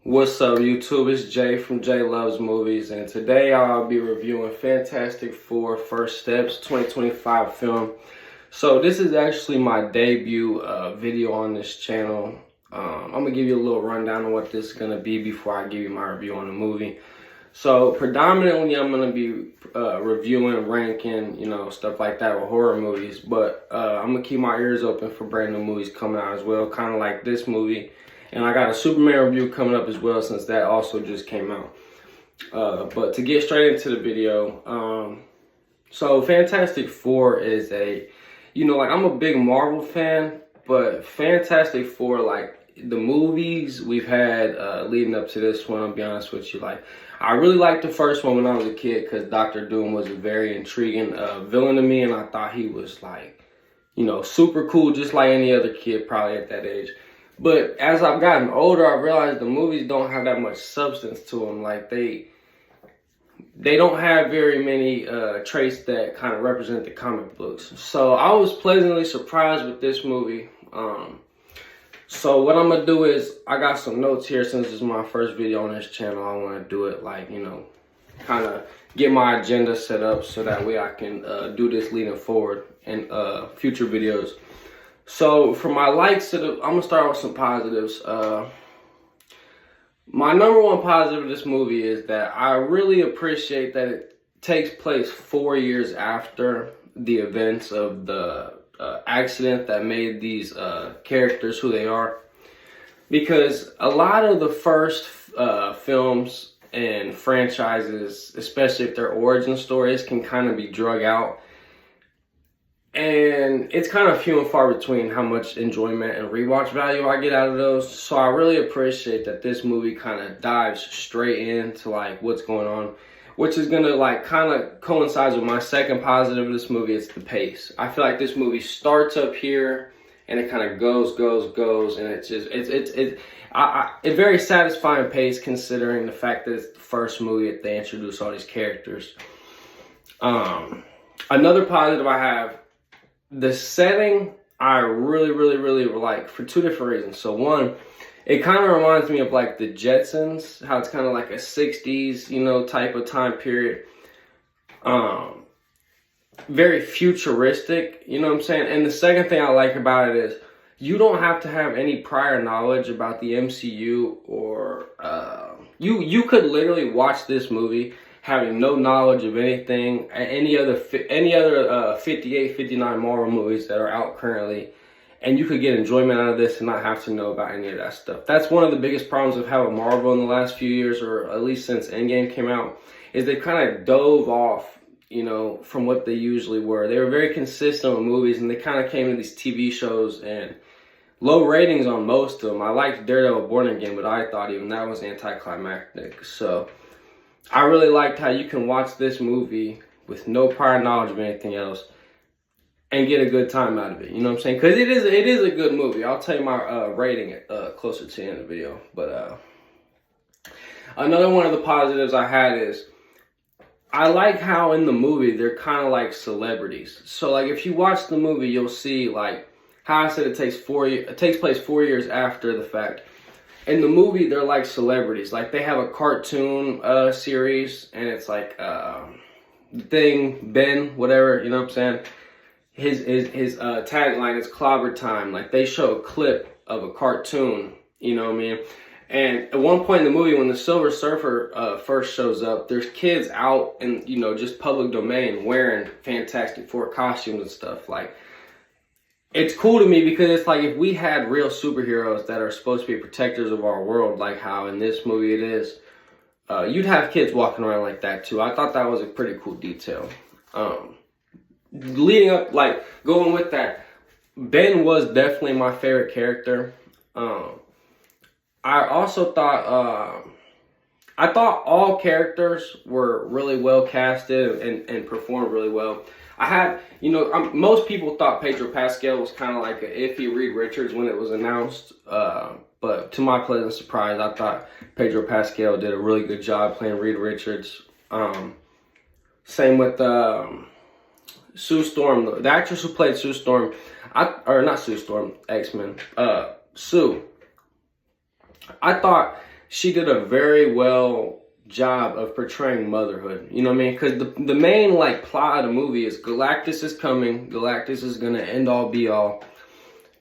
What's up, YouTube? It's Jay from Jay Loves Movies, and today I'll be reviewing Fantastic Four First Steps 2025 film. So this is actually my debut video on this channel. I'm gonna give you a little rundown on what this is gonna be before I give you my review on the movie. So predominantly I'm gonna be reviewing, ranking, stuff like that with horror movies, but I'm gonna keep my ears open for brand new movies coming out as well, kind of like this movie. And I got a Superman review coming up as well, since that also just came out. But to get straight into the video, so Fantastic Four is I'm a big Marvel fan, but Fantastic Four, like the movies we've had leading up to this one, I'll be honest with you, I really liked the first one when I was a kid because Dr. Doom was a very intriguing villain to me, and I thought he was super cool, just like any other kid probably at that age. But as I've gotten older, I realized the movies don't have that much substance to them. Like they don't have very many traits that kind of represent the comic books. So I was pleasantly surprised with this movie. So what I'm gonna do is, I got some notes here since this is my first video on this channel. I want to do it kind of get my agenda set up so that way I can do this leading forward in future videos. So for my likes, I'm gonna start with some positives. My number one positive of this movie is that I really appreciate that it takes place 4 years after the events of the accident that made these characters who they are. Because a lot of the first films and franchises, especially if their origin stories, can kind of be drug out. And it's kind of few and far between how much enjoyment and rewatch value I get out of those. So I really appreciate that this movie kind of dives straight into what's going on, which is going to kind of coincides with my second positive of this movie. It's the pace. I feel like this movie starts up here and it kind of goes, and it's just it's a very satisfying pace considering the fact that it's the first movie that they introduce all these characters. Another positive I have. The setting I really like for two different reasons. So one, it kind of reminds me of the Jetsons, how it's kind of like a 60s, type of time period. Very futuristic, you know what I'm saying? And the second thing I like about it is you don't have to have any prior knowledge about the MCU or you could literally watch this movie having no knowledge of anything, any other 58, 59 Marvel movies that are out currently, and you could get enjoyment out of this and not have to know about any of that stuff. That's one of the biggest problems of having Marvel in the last few years, or at least since Endgame came out, is they kind of dove off, from what they usually were. They were very consistent with movies, and they kind of came to these TV shows and low ratings on most of them. I liked Daredevil Born Again, but I thought even that was anticlimactic. So I really liked how you can watch this movie with no prior knowledge of anything else and get a good time out of it. You know what I'm saying? Because it is a good movie. I'll tell you my rating closer to the end of the video. But another one of the positives I had is I like how in the movie they're kind of like celebrities. So if you watch the movie, you'll see how I said it takes place 4 years after the fact. In the movie, they're like celebrities. They have a cartoon series, and it's the thing, Ben, whatever, you know what I'm saying? His tagline is Clobber Time. They show a clip of a cartoon, you know what I mean? And at one point in the movie, when the Silver Surfer first shows up, there's kids out in, just public domain wearing Fantastic Four costumes and stuff. It's cool to me because it's if we had real superheroes that are supposed to be protectors of our world, like how in this movie it is, you'd have kids walking around like that too. I thought that was a pretty cool detail. Leading up, going with that, Ben was definitely my favorite character. I also thought, all characters were really well casted and performed really well. Most people thought Pedro Pascal was kind of like an iffy Reed Richards when it was announced. But to my pleasant surprise, I thought Pedro Pascal did a really good job playing Reed Richards. Same with Sue Storm, the actress who played Sue Storm, not Sue Storm, X-Men, Sue. I thought she did a very well job of portraying motherhood. You know what I mean? Because the main like plot of the movie is Galactus is coming. Galactus is gonna end all be all,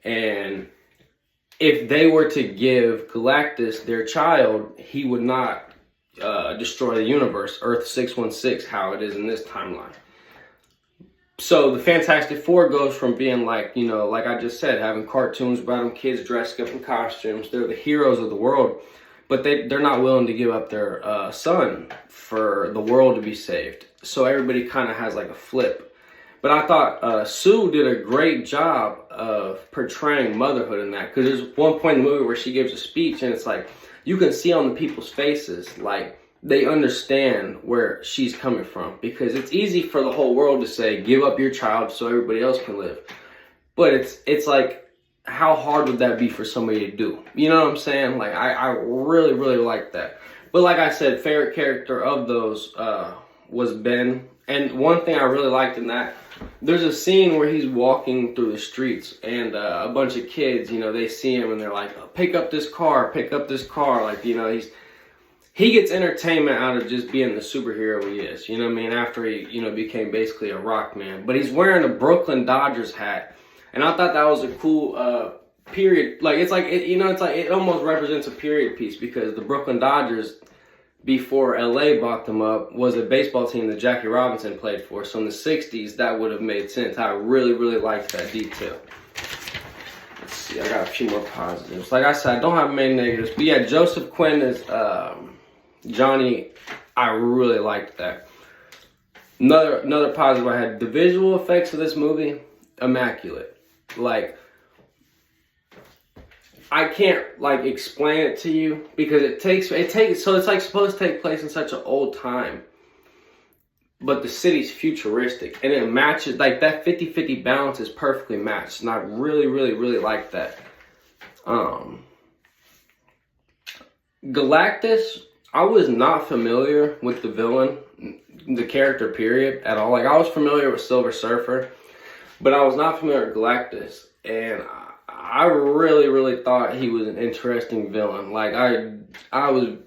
and if they were to give Galactus their child, he would not destroy the universe, Earth 616, how it is in this timeline. So the Fantastic Four goes from being like, you know, like I just said, having cartoons about them kids dressed up in costumes. They're the heroes of the world, but they're not willing to give up their son for the world to be saved. So everybody kind of has like a flip. But I thought Sue did a great job of portraying motherhood in that. Because there's one point in the movie where she gives a speech and it's like, you can see on the people's faces, like, they understand where she's coming from. Because it's easy for the whole world to say, give up your child so everybody else can live. But it's like, how hard would that be for somebody to do? You know what I'm saying? Like, I really, really like that. But like I said, favorite character of those was Ben. And one thing I really liked in that, there's a scene where he's walking through the streets and a bunch of kids, you know, they see him and they're like, oh, pick up this car. Like, you know, he gets entertainment out of just being the superhero he is, you know what I mean? After he, you know, became basically a rock man. But he's wearing a Brooklyn Dodgers hat. And I thought that was a cool period. Like, it's like, it almost represents a period piece because the Brooklyn Dodgers, before LA bought them up, was a baseball team that Jackie Robinson played for. So in the 60s, that would have made sense. I really, really liked that detail. Let's see, I got a few more positives. Like I said, I don't have many negatives. But yeah, Joseph Quinn is Johnny. I really liked that. Another positive I had, the visual effects of this movie, immaculate. Like, I can't like explain it to you because it takes so it's like supposed to take place in such an old time, but the city's futuristic and it matches, like that 50-50 balance is perfectly matched, and I really, really, really like that. Galactus, I was not familiar with the villain, the character period at all. Like, I was familiar with Silver Surfer, but I was not familiar with Galactus, and I really, really thought he was an interesting villain. Like, I was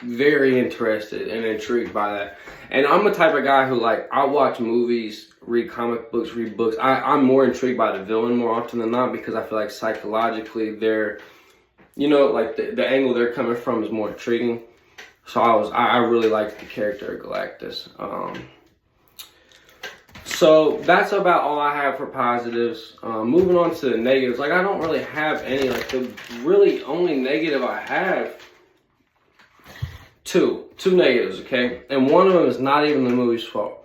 very interested and intrigued by that. And I'm the type of guy who, like, I watch movies, read comic books, read books. I'm more intrigued by the villain more often than not because I feel like psychologically they're, you know, like the angle they're coming from is more intriguing. So I really liked the character of Galactus. So that's about all I have for positives. Moving on to the negatives, like I don't really have any. Like the really only negative I have, two negatives, okay? And one of them is not even the movie's fault.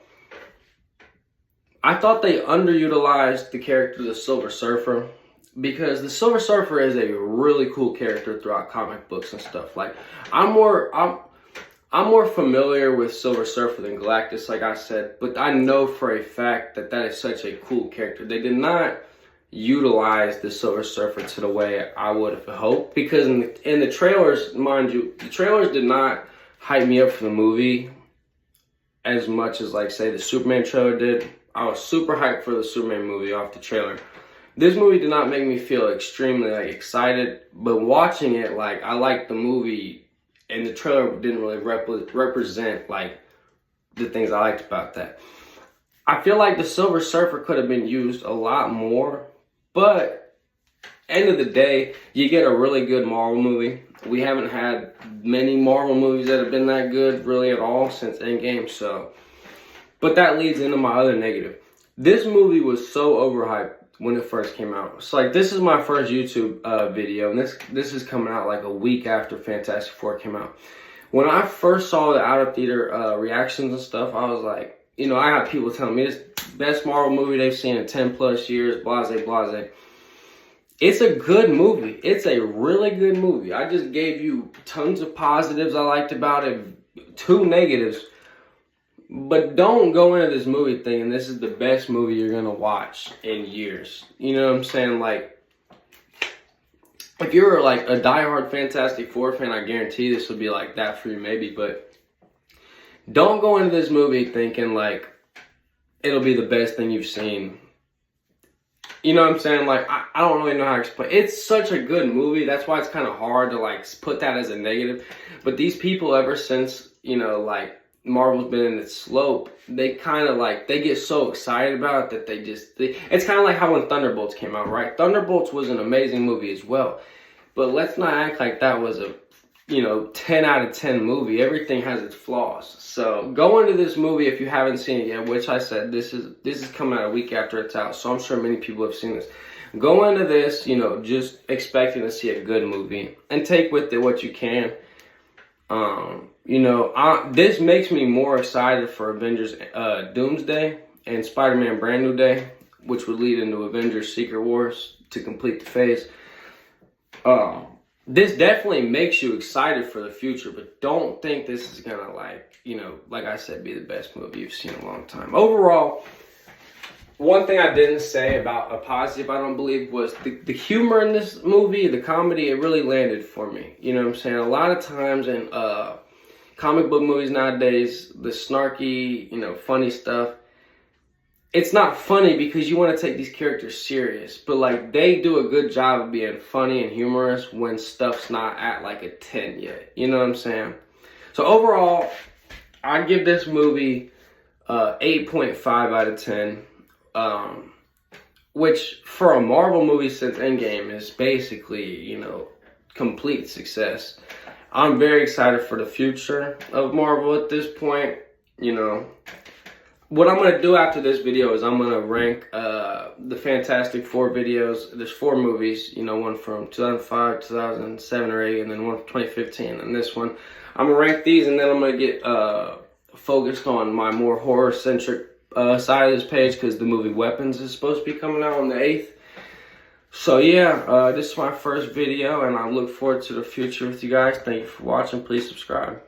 I thought they underutilized the character of the Silver Surfer because the Silver Surfer is a really cool character throughout comic books and stuff. Like I'm more familiar with Silver Surfer than Galactus, like I said, but I know for a fact that that is such a cool character. They did not utilize the Silver Surfer to the way I would have hoped, because in the trailers, mind you, the trailers did not hype me up for the movie as much as, like, say, the Superman trailer did. I was super hyped for the Superman movie off the trailer. This movie did not make me feel extremely, like, excited, but watching it, like, I liked the movie. And the trailer didn't really represent, like, the things I liked about that. I feel like the Silver Surfer could have been used a lot more. But, end of the day, you get a really good Marvel movie. We haven't had many Marvel movies that have been that good, really, at all since Endgame. So, but that leads into my other negative. This movie was so overhyped when it first came out. So, like, this is my first YouTube video, and this is coming out like a week after Fantastic Four came out. When I first saw the out-of-theater reactions and stuff, I was like, you know, I had people telling me this best Marvel movie they've seen in 10 plus years, blase, blase. It's a good movie. It's a really good movie. I just gave you tons of positives I liked about it, 2 negatives. But don't go into this movie thinking this is the best movie you're going to watch in years. You know what I'm saying? Like, if you're like a diehard Fantastic Four fan, I guarantee this will be like that for you maybe. But don't go into this movie thinking like it'll be the best thing you've seen You know what I'm saying? Like, I don't really know how to explain. It's such a good movie. That's why it's kind of hard to, like, put that as a negative. But these people, ever since, you know, like, Marvel's been in its slope, they kind of, like, they get so excited about it that it's kind of like how when Thunderbolts came out, right? Thunderbolts was an amazing movie as well. But let's not act like that was a, you know, 10 out of 10 movie. Everything has its flaws. So go into this movie if you haven't seen it yet, which I said this is coming out a week after it's out, so I'm sure many people have seen this. Go into this, you know, just expecting to see a good movie and take with it what you can. You know, this makes me more excited for Avengers Doomsday and Spider-Man Brand New Day, which would lead into Avengers Secret Wars to complete the phase. This definitely makes you excited for the future, but don't think this is gonna, like, you know, like I said, be the best movie you've seen in a long time. Overall, one thing I didn't say about a positive, I don't believe, was the humor in this movie, the comedy, it really landed for me. You know what I'm saying? A lot of times in comic book movies nowadays, the snarky, you know, funny stuff, it's not funny because you want to take these characters serious, but like they do a good job of being funny and humorous when stuff's not at like a 10 yet. You know what I'm saying? So overall, I give this movie 8.5 out of 10, which for a Marvel movie since Endgame is basically, you know, complete success. I'm very excited for the future of Marvel at this point. You know, what I'm going to do after this video is I'm going to rank the Fantastic Four videos. There's 4 movies, you know, one from 2005, 2007 or 8, and then one from 2015, and this one. I'm going to rank these, and then I'm going to get focused on my more horror-centric side of this page because the movie Weapons is supposed to be coming out on the 8th. So yeah, this is my first video, and I look forward to the future with you guys. Thank you for watching. Please subscribe.